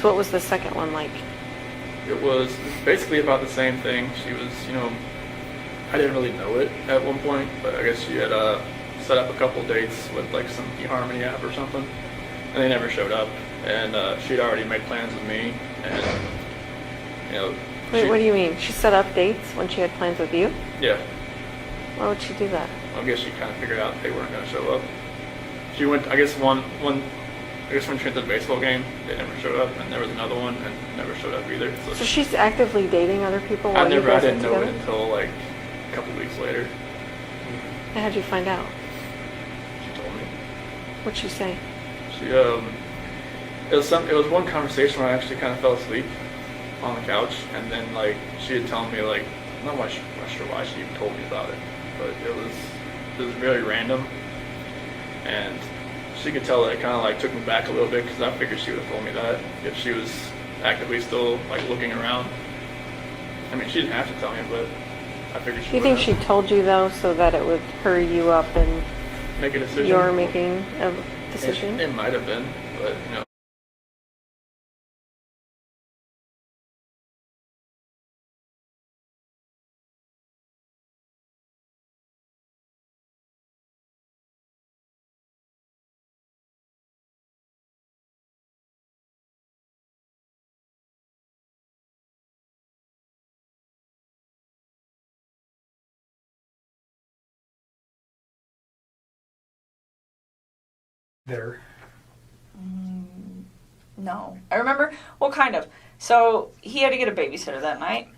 So what was the second one like? It was basically about the same thing. She was, I didn't really know it at one point, but I guess she had set up a couple dates with like some eHarmony app or something, and they never showed up. And she'd already made plans with me, and Wait, what do you mean? She set up dates when she had plans with you? Yeah. Why would she do that? I guess she kind of figured out they weren't going to show up. She went, I guess when she went to the baseball game, they never showed up, and there was another one, and never showed up either. So she's actively dating other people while I you guys didn't are know it together? until like a couple weeks later. And how'd you find out? She told me. What'd she say? It was one conversation where I actually kind of fell asleep on the couch, and then like she had told me like, I'm not sure why she even told me about it, but it was very random, and she could tell that it kind of like took me back a little bit, because I figured she would have told me that if she was actively still like looking around. I mean, she didn't have to tell me, but I figured she would. Do you think she told you though so that it would hurry you up and make a decision? you're making a decision? It might have been, but There. No. I remember, well, kind of. So he had to get a babysitter that night.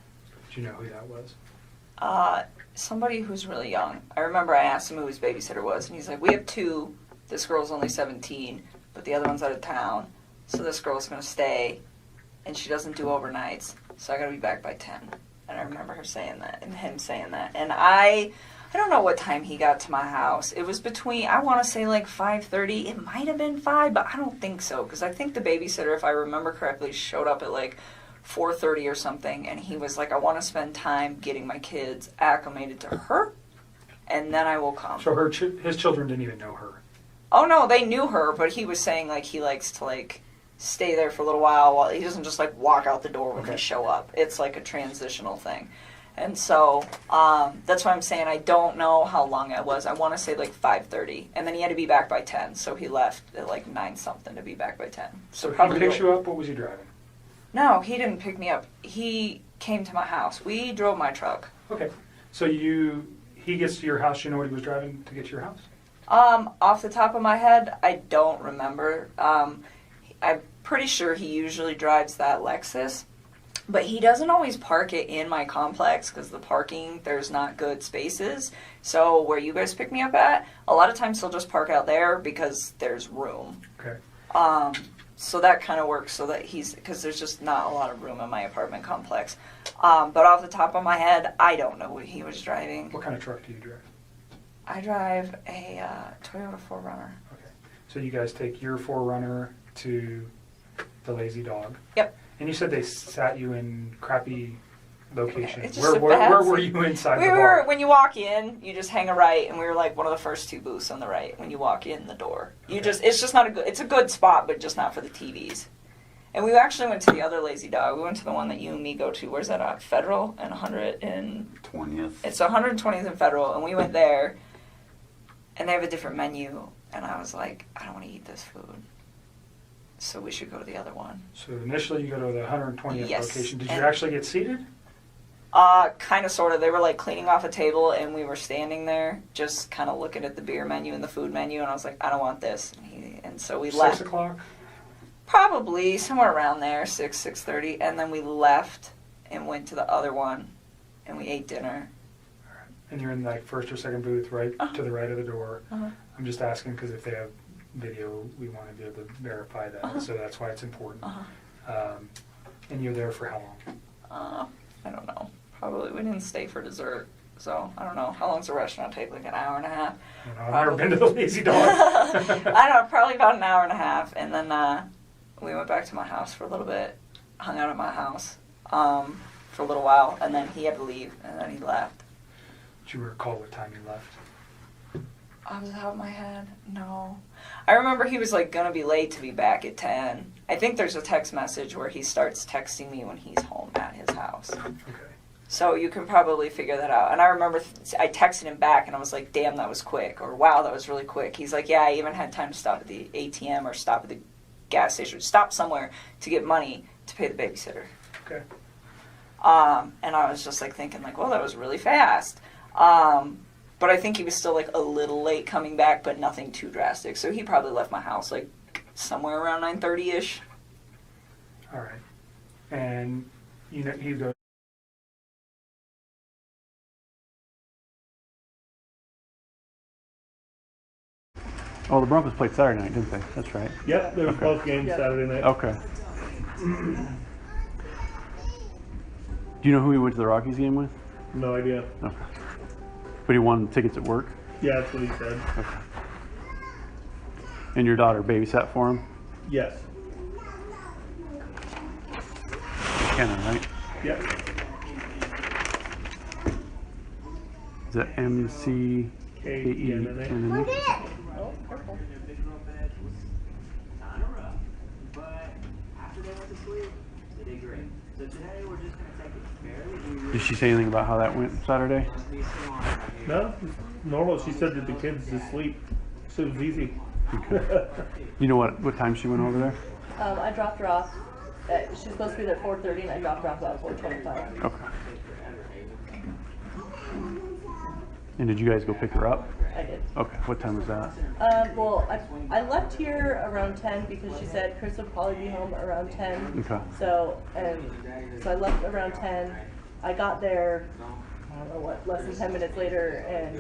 Do you know who that was? Somebody who's really young. I remember I asked him who his babysitter was, and he's like, we have two. This girl's only 17, but the other one's out of town. So this girl's going to stay, and she doesn't do overnights. So I got to be back by 10. And I remember her saying that, and him saying that. And I don't know what time he got to my house. It was between, I want to say like 5:30. It might have been 5, but I don't think so. Because I think the babysitter, if I remember correctly, showed up at like 4:30 or something. And he was like, I want to spend time getting my kids acclimated to her, and then I will come. So his children didn't even know her. Oh no, they knew her, but he was saying like he likes to like stay there for a little while he doesn't just like walk out the door when they show up. It's like a transitional thing. And so that's why I'm saying I don't know how long it was. I want to say like 5:30, and then he had to be back by 10, so he left at like 9 something to be back by 10. So he picked you up. What was he driving? No, he didn't pick me up. He came to my house. We drove my truck. Okay. So he gets to your house. You know what he was driving to get to your house? Off the top of my head, I don't remember. I'm pretty sure he usually drives that Lexus. But he doesn't always park it in my complex because the parking, there's not good spaces. So where you guys pick me up at, a lot of times he'll just park out there because there's room. Okay. So that kind of works so that because there's just not a lot of room in my apartment complex. But off the top of my head, I don't know what he was driving. What kind of truck do you drive? I drive a Toyota 4Runner. Okay. So you guys take your 4Runner to the Lazy Dog. Yep. And you said they sat you in crappy locations. It's just Where were you inside the bar? When you walk in, you just hang a right, and we were like one of the first 2 booths on the right when you walk in the door. It's just not it's a good spot, but just not for the TVs. And we actually went to the other Lazy Dog. We went to the one that you and me go to. Where's that at? Federal and 20th. It's 120th and Federal, and we went there, and they have a different menu, and I was like, I don't want to eat this food. So we should go to the other one. So initially you go to the 120th Yes. location. Did you actually get seated? Kind of, sort of. They were like cleaning off a table, and we were standing there just kind of looking at the beer menu and the food menu, and I was like, I don't want this. And so we left. 6 o'clock? Probably somewhere around there, 6:30, and then we left and went to the other one, and we ate dinner. And you're in like first or second booth right to the right of the door. Uh-huh. I'm just asking because if they have video, we want to be able to verify that. So that's why it's important. And you're there for how long? I don't know. Probably we didn't stay for dessert, so I don't know. How long's the restaurant take? Like an hour and a half? I've never been to the Lazy Dog. I don't know, probably about an hour and a half, and then we went back to my house for a little bit, hung out at my house for a little while, and then he had to leave, and then he left. Do you recall what time you left? Off the top of my head, no. I remember he was like gonna be late to be back at 10. I think there's a text message where he starts texting me when he's home at his house. Okay. So you can probably figure that out. And I remember I texted him back and I was like, damn, that was quick. Or wow, that was really quick. He's like, yeah, I even had time to stop at the ATM or stop at the gas station, stop somewhere to get money to pay the babysitter. Okay. And I was just like thinking like, well, that was really fast. But I think he was still like a little late coming back, but nothing too drastic. So he probably left my house like somewhere around 9:30ish. All right. And you know he goes. Oh, the Broncos played Saturday night, didn't they? That's right. Yep, there was Okay. both games Saturday night. Okay. Do you know who he went to the Rockies game with? No idea. Okay. But he won tickets at work? Yeah, that's what he said. Okay. And your daughter babysat for him? Yes. McKenna, right? Yep. Is that MCKE? K-E-N-N-A. Oh, purple. Did she say anything about how that went Saturday? No, it's normal. She said that the kid's asleep, so it was easy. You know what time she went over there? I dropped her off. She's supposed to be there at 4:30, and I dropped her off about 4:25. Okay. And did you guys go pick her up? I did. Okay. What time was that? Well, I left here around 10 because she said Chris would probably be home around 10. Okay. So I left around 10. I got there, I don't know what, less than 10 minutes later, and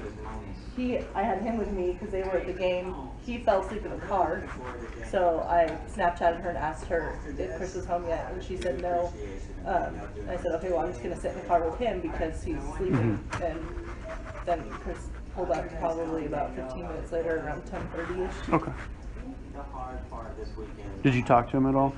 I had him with me because they were at the game. He fell asleep in the car, so I Snapchatted her and asked her if Chris was home yet, and she said no. I said, okay, well, I'm just going to sit in the car with him because he's sleeping. And then Chris pulled up probably about 15 minutes later, around 10:30ish. Okay. Did you talk to him at all?